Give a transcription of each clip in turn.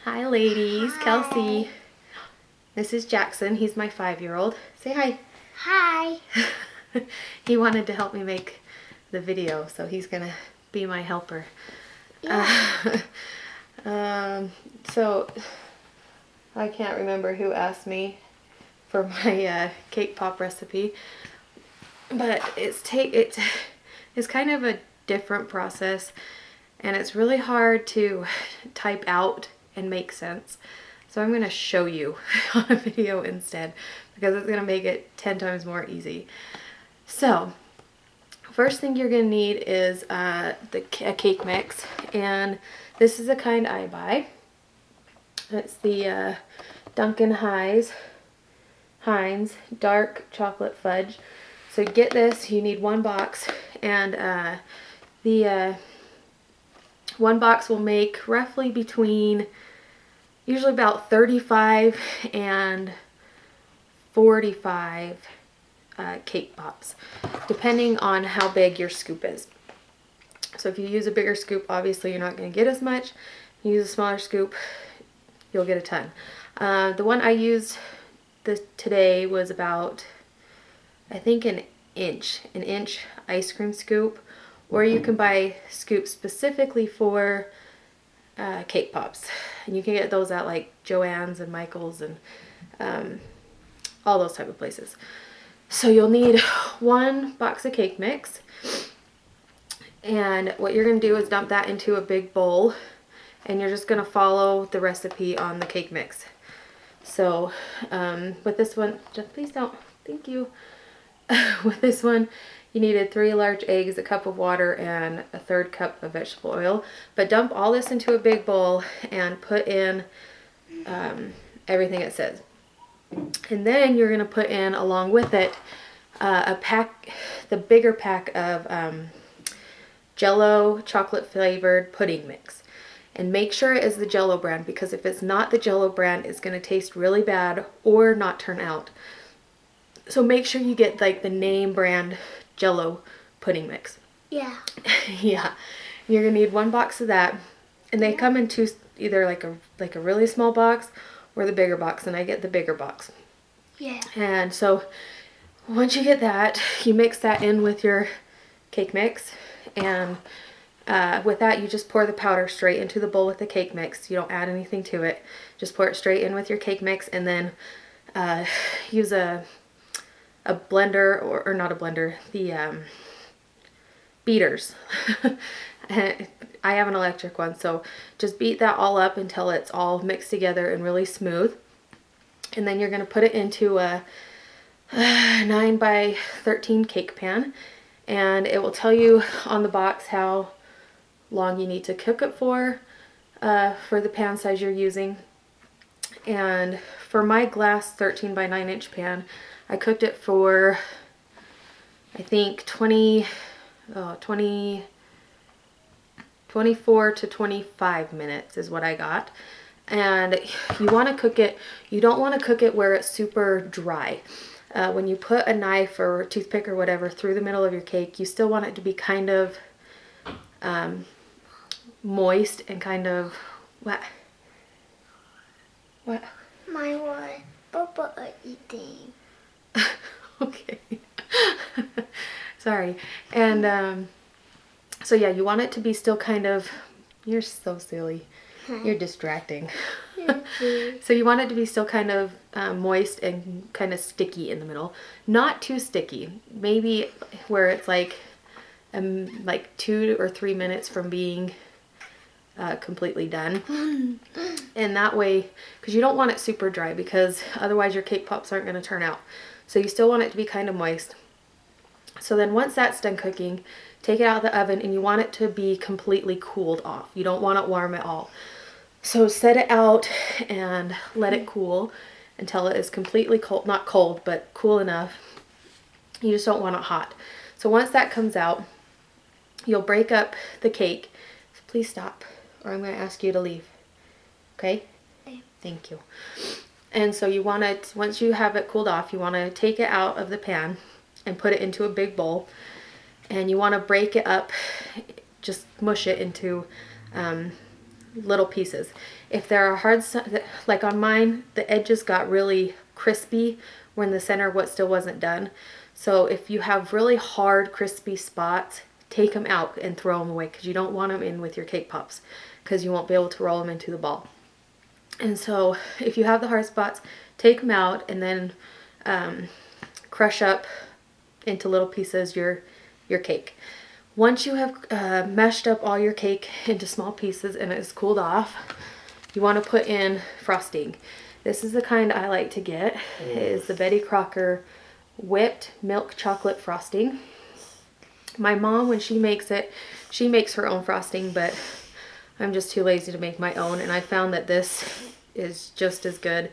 Hi ladies, Hi. Kelsey. This is Jaxon, he's my 5-year-old. Say hi. Hi. He wanted to help me make the video, so he's gonna be my helper. Yeah. So I can't remember who asked me for my cake pop recipe, but it's kind of a different process, and it's really hard to type out and make sense. So I'm going to show you on a video instead, because it's going to make it 10 times more easy. So first thing you're going to need is a cake mix, and this is the kind I buy. It's the Duncan Heinz dark chocolate fudge. So to get this, you need 1 box, and the 1 box will make roughly between usually about 35 and 45 cake pops, depending on how big your scoop is. So if you use a bigger scoop, obviously you're not going to get as much. If you use a smaller scoop, you'll get a ton. The one I used today was about, I think, an inch ice cream scoop, or you can buy scoops specifically for cake pops, and you can get those at like Joann's and Michael's and all those type of places. So you'll need 1 box of cake mix, and what you're going to do is dump that into a big bowl, and you're just going to follow the recipe on the cake mix. So with this one, just please don't, thank you. With this one, you needed 3 large eggs, a cup of water, and a 1/3 cup of vegetable oil. But dump all this into a big bowl and put in everything it says. And then you're going to put in, along with it, the bigger pack of Jell-O chocolate flavored pudding mix. And make sure it is the Jell-O brand, because if it's not the Jell-O brand, it's going to taste really bad or not turn out. So make sure you get like the name brand Jell-O pudding mix. Yeah. Yeah. You're going to need 1 box of that. And they come in either like a really small box or the bigger box, and I get the bigger box. Yeah. And so once you get that, you mix that in with your cake mix, and with that you just pour the powder straight into the bowl with the cake mix. You don't add anything to it. Just pour it straight in with your cake mix, and then use a blender, or not a blender, the beaters. I have an electric one, so just beat that all up until it's all mixed together and really smooth. And then you're going to put it into a 9 by 13 cake pan, and it will tell you on the box how long you need to cook it for the pan size you're using. And for my glass 13 by 9 inch pan, I cooked it for, I think, 24 to 25 minutes is what I got. And you want to cook it, you don't want to cook it where it's super dry. When you put a knife or toothpick or whatever through the middle of your cake, you still want it to be kind of moist and kind of what? My one. Papa are eating. Okay. Sorry. And so yeah, you want it to be still kind of, you're so silly. You're distracting. So you want it to be still kind of moist and kind of sticky in the middle. Not too sticky. Maybe where it's like 2 or 3 minutes from being completely done. And that way, because you don't want it super dry, because otherwise your cake pops aren't going to turn out. So you still want it to be kind of moist. So then once that's done cooking, take it out of the oven, and you want it to be completely cooled off. You don't want it warm at all. So set it out and let it cool until it is completely cold, not cold, but cool enough. You just don't want it hot. So once that comes out, you'll break up the cake. So please stop, or I'm going to ask you to leave. Okay? Okay. Thank you. And so you want to, once you have it cooled off, you want to take it out of the pan and put it into a big bowl. And you want to break it up, just mush it into little pieces. If there are hard, like on mine, the edges got really crispy when the center still wasn't done. So if you have really hard, crispy spots, take them out and throw them away, because you don't want them in with your cake pops, because you won't be able to roll them into the ball. And so if you have the hard spots, take them out and then crush up into little pieces your cake. Once you have meshed up all your cake into small pieces and it's cooled off, you want to put in frosting. This is the kind I like to get. It is the Betty Crocker whipped milk chocolate frosting. My mom, when she makes it, she makes her own frosting, but I'm just too lazy to make my own, and I found that this is just as good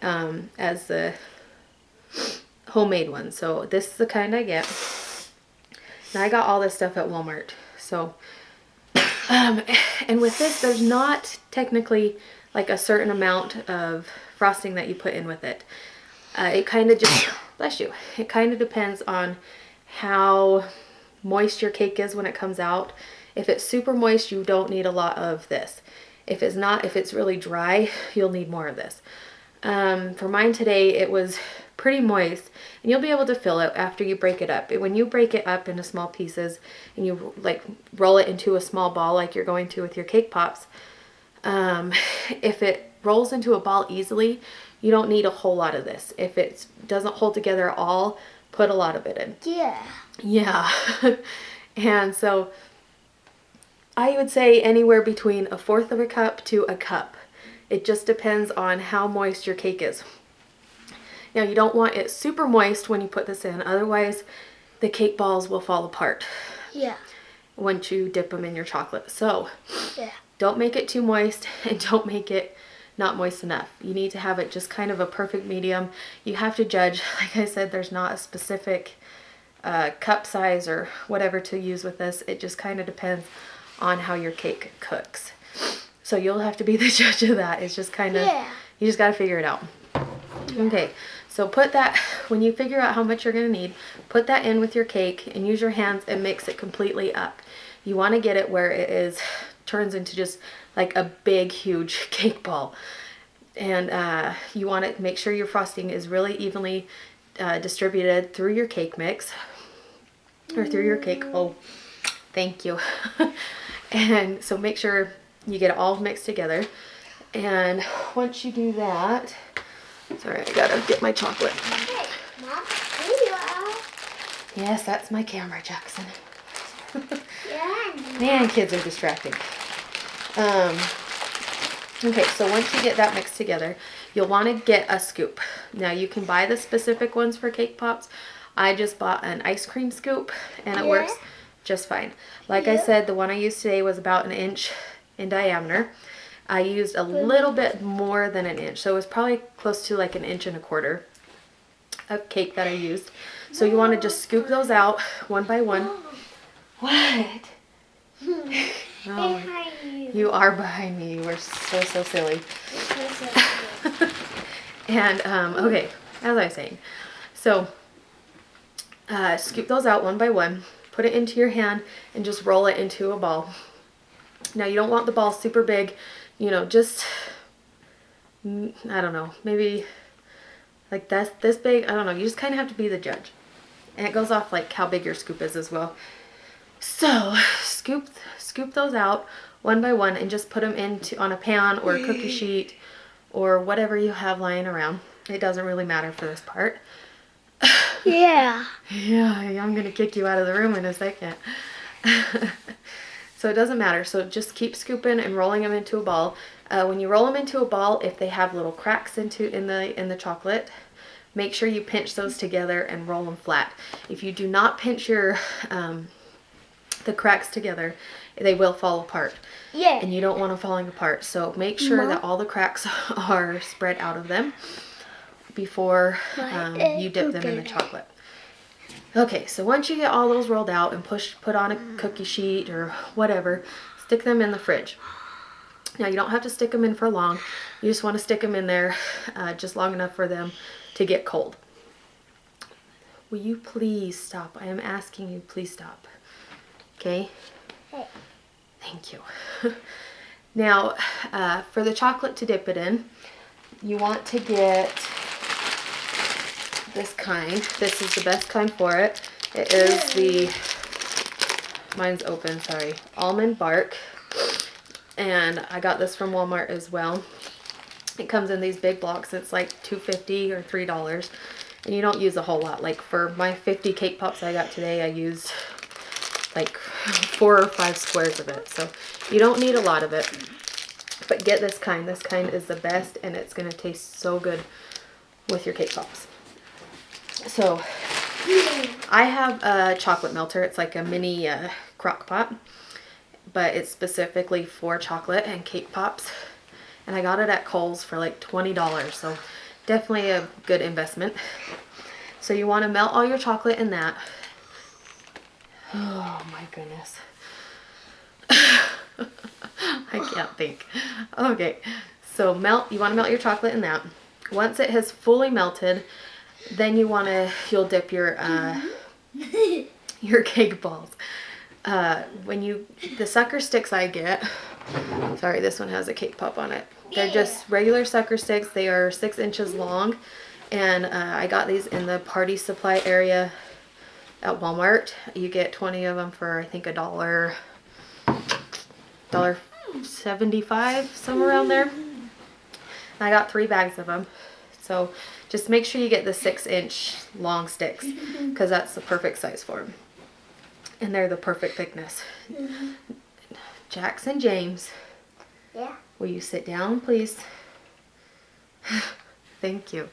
as the homemade one. So this is the kind I get. And I got all this stuff at Walmart. So, and with this, there's not technically like a certain amount of frosting that you put in with it. It kind of just, bless you, it kind of depends on how moist your cake is when it comes out. If it's super moist, you don't need a lot of this. If it's not, if it's really dry, you'll need more of this. For mine today, it was pretty moist, and you'll be able to feel it after you break it up. When you break it up into small pieces and you like roll it into a small ball like you're going to with your cake pops, if it rolls into a ball easily, you don't need a whole lot of this. If it doesn't hold together at all, put a lot of it in. Yeah. Yeah. And so I would say anywhere between 1/4 of a cup to a cup. It just depends on how moist your cake is. Now, you don't want it super moist when you put this in, otherwise the cake balls will fall apart. Yeah. Once you dip them in your chocolate. So Yeah. don't make it too moist and don't make it not moist enough. You need to have it just kind of a perfect medium. You have to judge. Like I said, there's not a specific cup size or whatever to use with this. It just kind of depends on how your cake cooks. So you'll have to be the judge of that. It's just kind of, you just got to figure it out. Yeah. Okay, so put that, when you figure out how much you're going to need, put that in with your cake and use your hands and mix it completely up. You want to get it where it turns into just like a big, huge cake ball. And you want to make sure your frosting is really evenly distributed through your cake mix, or through your cake. Oh, thank you. And so make sure you get it all mixed together. And once you do that, sorry, I gotta get my chocolate. Hey, Mom, here you are. Yes, that's my camera, Jaxon. Yeah. Man, kids are distracting. Okay, so once you get that mixed together, you'll want to get a scoop. Now, you can buy the specific ones for cake pops. I just bought an ice cream scoop, and it works just fine. Like I said, the one I used today was about 1 inch in diameter. I used a little bit more than 1 inch, so it was probably close to like 1.25 inches of cake that I used. So you want to just scoop those out one by one. What? Oh, you are behind me. You were so silly. And okay, as I was saying, so scoop those out one by one, put it into your hand, and just roll it into a ball. Now, you don't want the ball super big, you know, just, I don't know, maybe like this big. I don't know. You just kind of have to be the judge. And it goes off like how big your scoop is as well. So scoop those out one by one and just put them on a pan or a cookie sheet or whatever you have lying around. It doesn't really matter for this part. Yeah. Yeah, I'm gonna kick you out of the room in a second. So it doesn't matter. So just keep scooping and rolling them into a ball. When you roll them into a ball, if they have little cracks in the chocolate, make sure you pinch those together and roll them flat. If you do not pinch the cracks together, they will fall apart. Yeah. And you don't want them falling apart. So make sure that all the cracks are spread out of them before you dip them in the chocolate. Okay, so once you get all those rolled out and put on a cookie sheet or whatever, stick them in the fridge. Now, you don't have to stick them in for long. You just want to stick them in there just long enough for them to get cold. Will you please stop? I am asking you, please stop. Okay? Hey. Thank you. Now, for the chocolate to dip it in, you want to get this kind. This is the best kind for it. It is the, mine's open, sorry, almond bark. And I got this from Walmart as well. It comes in these big blocks. It's like $2.50 or $3. And you don't use a whole lot. Like for my 50 cake pops I got today, I used like 4 or 5 squares of it. So you don't need a lot of it. But get this kind. This kind is the best, and it's going to taste so good with your cake pops. So I have a chocolate melter. It's like a mini crock pot, but it's specifically for chocolate and cake pops. And I got it at Kohl's for like $20, so definitely a good investment. So you want to melt all your chocolate in that. Oh my goodness. I can't think. Okay, so you want to melt your chocolate in that. Once it has fully melted, then you'll dip your cake balls. The sucker sticks I get, sorry, this one has a cake pop on it. They're just regular sucker sticks. They are 6 inches long, and I got these in the party supply area at Walmart. You get 20 of them for I think $1.75, somewhere around there. And I got 3 bags of them. So just make sure you get the 6-inch long sticks, because that's the perfect size for them. And they're the perfect thickness. Jaxon James. Yeah. Will you sit down, please? Thank you.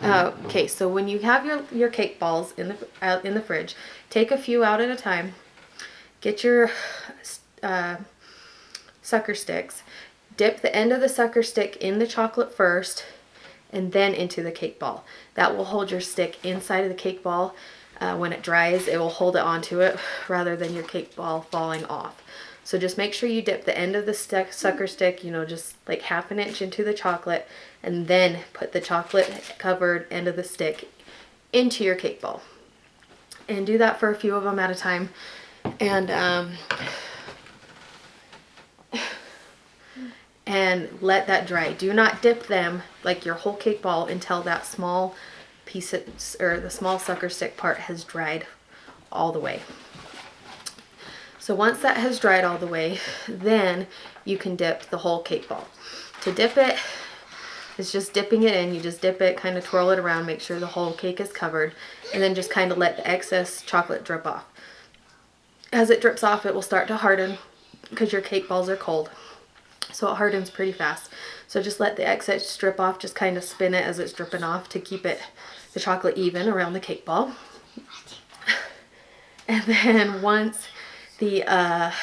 Okay, so when you have your cake balls out in the fridge, take a few out at a time. Get your sucker sticks. Dip the end of the sucker stick in the chocolate first, and then into the cake ball. That will hold your stick inside of the cake ball. When it dries, it will hold it onto it rather than your cake ball falling off. So just make sure you dip the end of the sucker stick, just like 1/2 inch into the chocolate, and then put the chocolate covered end of the stick into your cake ball. And do that for a few of them at a time. And let that dry. Do not dip them, like your whole cake ball, until that small piece or the small sucker stick part has dried all the way. So once that has dried all the way, then you can dip the whole cake ball. To dip it, it's just dipping it in. You just dip it, kind of twirl it around, make sure the whole cake is covered, and then just kind of let the excess chocolate drip off. As it drips off, it will start to harden because your cake balls are cold. So it hardens pretty fast. So just let the excess drip off, just kind of spin it as it's dripping off to keep the chocolate even around the cake ball. And then once that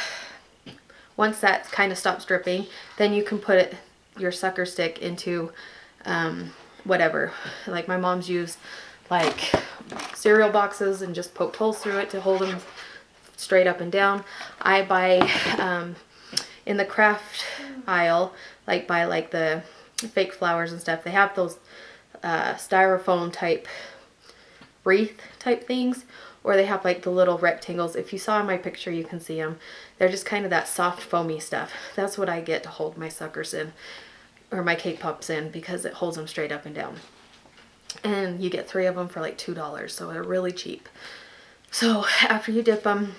kind of stops dripping, then you can put your sucker stick into whatever. Like my mom's used like cereal boxes and just poked holes through it to hold them straight up and down. I buy in the craft aisle, buy the fake flowers and stuff. They have those styrofoam type wreath type things, or they have like the little rectangles. If you saw in my picture, you can see them. They're just kind of that soft foamy stuff. That's what I get to hold my suckers in, or my cake pops in, because it holds them straight up and down. And you get 3 of them for like $2, so they're really cheap. So after you dip them,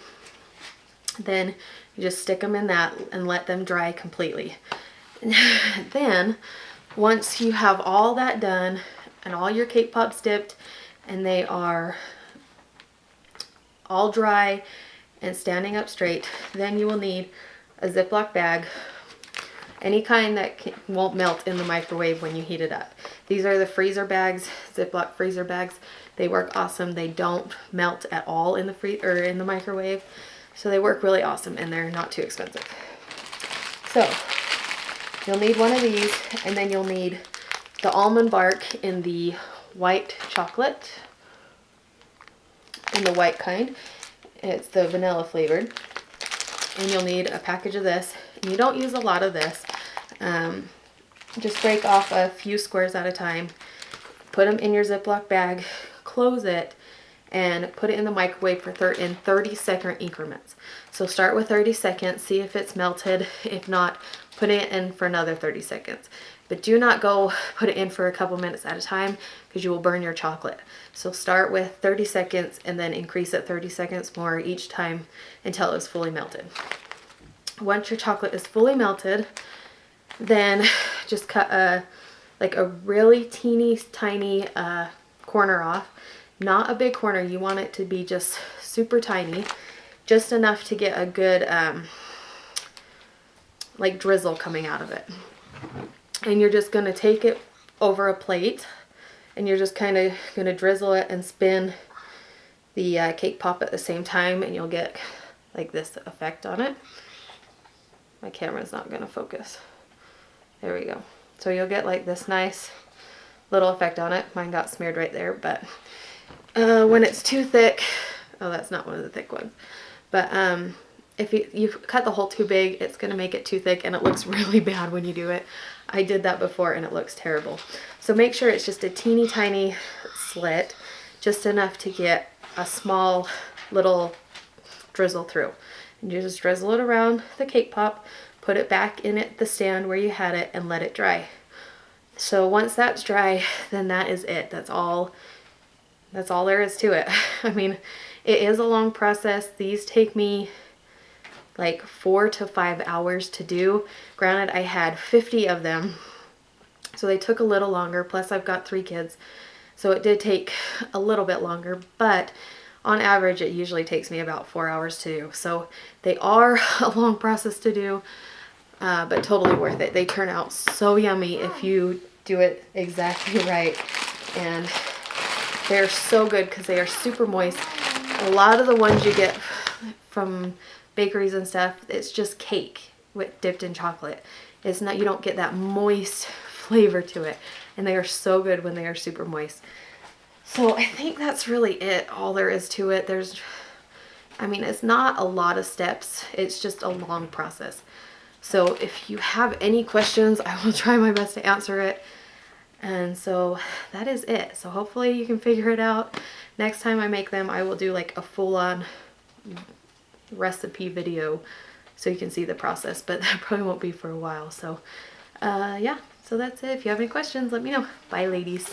then you just stick them in that and let them dry completely. Then once you have all that done and all your cake pops dipped and they are all dry and standing up straight, then you will need a Ziploc bag, any kind that won't melt in the microwave when you heat it up. These are the freezer bags, Ziploc freezer bags. They work awesome. They don't melt at all in the microwave. So they work really awesome, and they're not too expensive. So you'll need one of these, and then you'll need the almond bark in the white chocolate, in the white kind. It's the vanilla flavored. And you'll need a package of this. And you don't use a lot of this. Just break off a few squares at a time. Put them in your Ziploc bag, close it, and put it in the microwave in 30-second increments. So start with 30 seconds, see if it's melted. If not, put it in for another 30 seconds. But do not go put it in for a couple minutes at a time because you will burn your chocolate. So start with 30 seconds and then increase it 30 seconds more each time until it is fully melted. Once your chocolate is fully melted, then just cut a really teeny tiny corner off. Not a big corner, you want it to be just super tiny, just enough to get a good like drizzle coming out of it. And you're just going to take it over a plate and you're just kind of going to drizzle it and spin the cake pop at the same time, and you'll get like this effect on it. My camera's not going to focus. There we go. So you'll get like this nice little effect on it. Mine got smeared right there, but when it's too thick, oh, that's not one of the thick ones, but if you cut the hole too big, it's going to make it too thick and it looks really bad when you do it. I did that before and it looks terrible. So make sure it's just a teeny tiny slit, just enough to get a small little drizzle through. And you just drizzle it around the cake pop, put it back in the stand where you had it, and let it dry. So once that's dry, then that is it. That's all there is to it. I mean, it is a long process. These take me like 4 to 5 hours to do. Granted, I had 50 of them, so they took a little longer. Plus I've got 3 kids, so it did take a little bit longer, but on average it usually takes me about 4 hours to do. So they are a long process to do, but totally worth it. They turn out so yummy if you do it exactly right, and they're so good because they are super moist. A lot of the ones you get from bakeries and stuff, it's just cake dipped in chocolate. It's not, you don't get that moist flavor to it, and they are so good when they are super moist. So I think that's really it, all there is to it. I mean, it's not a lot of steps, it's just a long process. So if you have any questions, I will try my best to answer it. And so that is it. So hopefully you can figure it out. Next time I make them, I will do like a full-on recipe video so you can see the process, but that probably won't be for a while. So yeah, so that's it. If you have any questions, let me know. Bye, ladies.